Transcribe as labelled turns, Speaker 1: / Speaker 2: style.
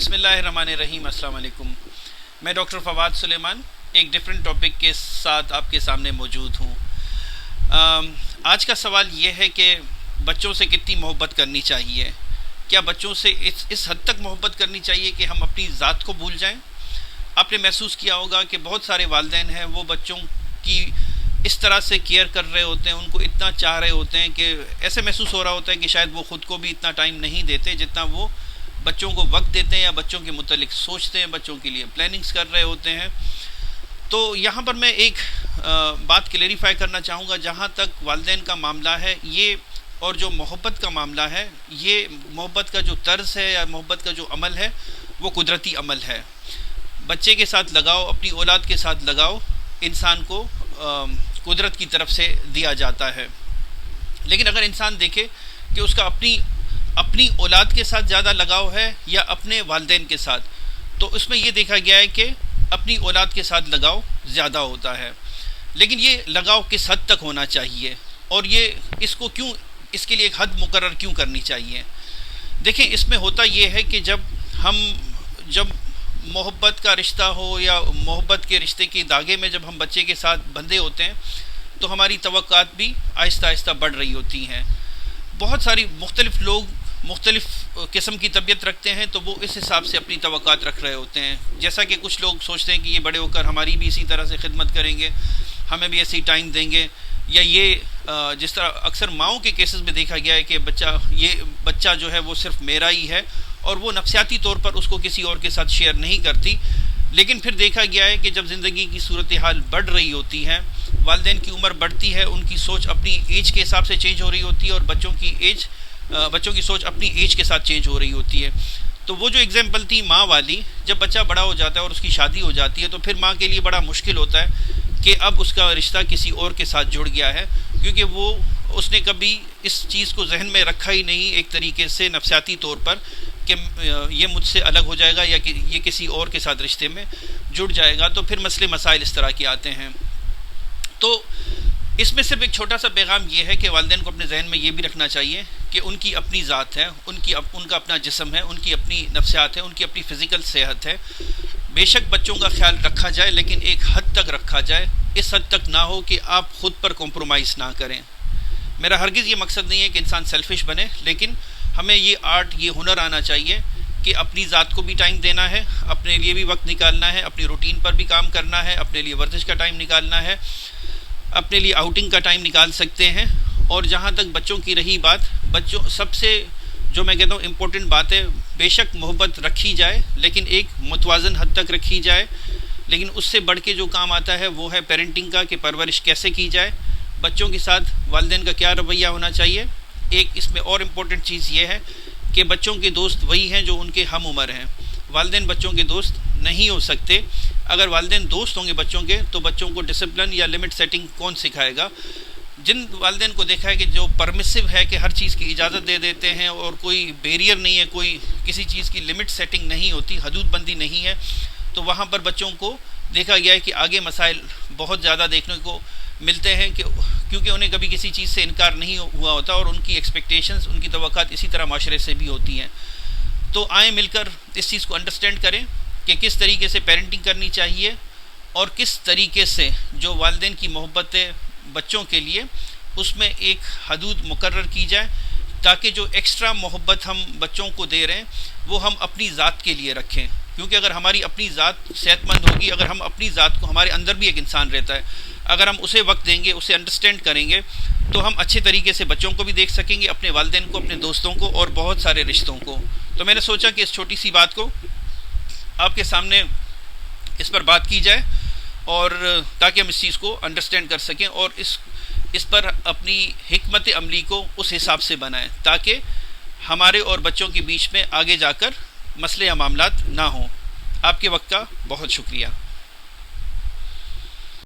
Speaker 1: बिस्मिल्लाहिर्रहमानिर्रहीम। अस्सलाम वालेकुम। मैं डॉक्टर फवाद सुलेमान एक डिफरेंट टॉपिक के साथ आपके सामने मौजूद हूँ। आज का सवाल ये है कि बच्चों से कितनी मोहब्बत करनी चाहिए। क्या बच्चों से इस हद तक मोहब्बत करनी चाहिए कि हम अपनी ज़ात को भूल जाएं? आपने महसूस किया होगा कि बहुत सारे वालिदैन हैं, वो बच्चों की इस तरह से केयर कर रहे होते हैं, उनको इतना चाह रहे होते हैं कि ऐसे महसूस हो रहा होता है कि शायद वो ख़ुद को भी इतना टाइम नहीं देते जितना वो बच्चों को वक्त देते हैं या बच्चों के मुतल्लिक सोचते हैं, बच्चों के लिए प्लानिंग्स कर रहे होते हैं। तो यहाँ पर मैं एक बात क्लेरिफाई करना चाहूँगा। जहाँ तक वालिदैन का मामला है ये और जो मोहब्बत का मामला है, ये मोहब्बत का जो तर्ज़ है या मोहब्बत का जो अमल है वो कुदरती अमल है। बच्चे के साथ लगाओ, अपनी औलाद के साथ लगाओ, इंसान को कुदरत की तरफ से दिया जाता है। लेकिन अगर इंसान देखे कि उसका अपनी औलाद के साथ ज़्यादा लगाव है या अपने वालिदैन के साथ, तो उसमें ये देखा गया है कि अपनी औलाद के साथ लगाव ज़्यादा होता है। लेकिन ये लगाव किस हद तक होना चाहिए और इसके लिए एक हद मुकर्रर क्यों करनी चाहिए? देखिए, इसमें होता ये है कि जब मोहब्बत का रिश्ता हो या मोहब्बत के रिश्ते की धागे में जब हम बच्चे के साथ बंधे होते हैं तो हमारी तवक्कात भी आहिस्ता आहिस्ता बढ़ रही होती हैं। बहुत सारी मुख्तलिफ़ लोग मुख्तलिफ़ किस्म की तबीयत रखते हैं, तो वो इस हिसाब से अपनी तवक्कात रख रहे होते हैं। जैसा कि कुछ लोग सोचते हैं कि ये बड़े होकर हमारी भी इसी तरह से खिदमत करेंगे, हमें भी ऐसी टाइम देंगे, या ये जिस तरह अक्सर माओं के केसेस में देखा गया है कि बच्चा जो है वो सिर्फ मेरा ही है और वो नफसियाती तौर पर उसको किसी और के साथ शेयर नहीं करती। लेकिन फिर देखा गया है कि जब ज़िंदगी की सूरत हाल बढ़ रही होती है, वालिदैन की उम्र बढ़ती है, उनकी सोच अपनी एज के हिसाब से चेंज हो रही होती है और बच्चों की सोच अपनी एज के साथ चेंज हो रही होती है। तो वो जो एग्जाम्पल थी माँ वाली, जब बच्चा बड़ा हो जाता है और उसकी शादी हो जाती है तो फिर माँ के लिए बड़ा मुश्किल होता है कि अब उसका रिश्ता किसी और के साथ जुड़ गया है, क्योंकि उसने कभी इस चीज़ को जहन में रखा ही नहीं एक तरीके से नफसियाती तौर पर कि ये मुझसे अलग हो जाएगा या कि ये किसी और के साथ रिश्ते में जुड़ जाएगा। तो फिर मसले मसाइल इस तरह के आते हैं। तो इसमें सिर्फ एक छोटा सा पैगाम ये है कि वालिदैन को अपने जहन में ये भी रखना चाहिए कि उनकी अपनी ज़ात है, उनका अपना जिस्म है, उनकी अपनी नफ्सियात है, उनकी अपनी फ़िज़िकल सेहत है। बेशक बच्चों का ख्याल रखा जाए, लेकिन एक हद तक रखा जाए। इस हद तक ना हो कि आप ख़ुद पर कॉम्प्रोमाइज़ ना करें। मेरा हरगिज़ ये मकसद नहीं है कि इंसान सेल्फिश बने, लेकिन हमें ये हुनर आना चाहिए कि अपनी ज़ात को भी टाइम देना है, अपने लिए भी वक्त निकालना है, अपनी रूटीन पर भी काम करना है, अपने लिए वर्जिश का टाइम निकालना है, अपने लिए आउटिंग का टाइम निकाल सकते हैं। और जहाँ तक बच्चों की रही बात, बच्चों सबसे जो मैं कहता हूँ इम्पोर्टेंट बात है, बेशक मोहब्बत रखी जाए लेकिन एक मुतवाज़न हद तक रखी जाए। लेकिन उससे बढ़ के जो काम आता है वो है पेरेंटिंग का, कि परवरिश कैसे की जाए, बच्चों के साथ वालिदैन का क्या रवैया होना चाहिए। एक इसमें और इम्पोर्टेंट चीज़ ये है कि बच्चों के दोस्त वही हैं जो उनके हम उम्र हैं। वालिदैन बच्चों के दोस्त नहीं हो सकते। अगर वालिदैन दोस्त होंगे बच्चों के, तो बच्चों को डिसिप्लिन या लिमिट सेटिंग कौन सिखाएगा? जिन वालिदैन को देखा है कि जो परमिसिव है, कि हर चीज़ की इजाज़त दे देते हैं और कोई बैरियर नहीं है, कोई किसी चीज़ की लिमिट सेटिंग नहीं होती, हदूदबंदी नहीं है, तो वहाँ पर बच्चों को देखा गया है कि आगे मसाइल बहुत ज़्यादा देखने को मिलते हैं, क्योंकि उन्हें कभी किसी चीज़ से इनकार नहीं हुआ होता और उनकी एक्सपेक्टेशंस, उनकी तवक्कात इसी तरह माशरे से भी होती हैं। तो आए मिलकर इस चीज़ को अंडरस्टैंड करें कि किस तरीके से पेरेंटिंग करनी चाहिए और किस तरीके से जो वालिदैन की मोहब्बत है बच्चों के लिए, उसमें एक हदूद मुकर्रर की जाए, ताकि जो एक्स्ट्रा मोहब्बत हम बच्चों को दे रहे हैं वो हम अपनी ज़ात के लिए रखें। क्योंकि अगर हमारी अपनी ज़ात सेहतमंद होगी, अगर हम अपनी ज़ात को, हमारे अंदर भी एक इंसान रहता है, अगर हम उसे वक्त देंगे, उसे अंडरस्टैंड करेंगे, तो हम अच्छे तरीके से बच्चों को भी देख सकेंगे, अपने वालिदैन को, अपने दोस्तों को और बहुत सारे रिश्तों को। तो मैंने सोचा कि इस छोटी सी बात को आपके सामने इस पर बात की जाए, और ताकि हम इस चीज़ को अंडरस्टैंड कर सकें और इस पर अपनी हिकमत अमली को उस हिसाब से बनाएं, ताकि हमारे और बच्चों के बीच में आगे जाकर मसले या मामलात ना हों। आपके वक्त का बहुत शुक्रिया।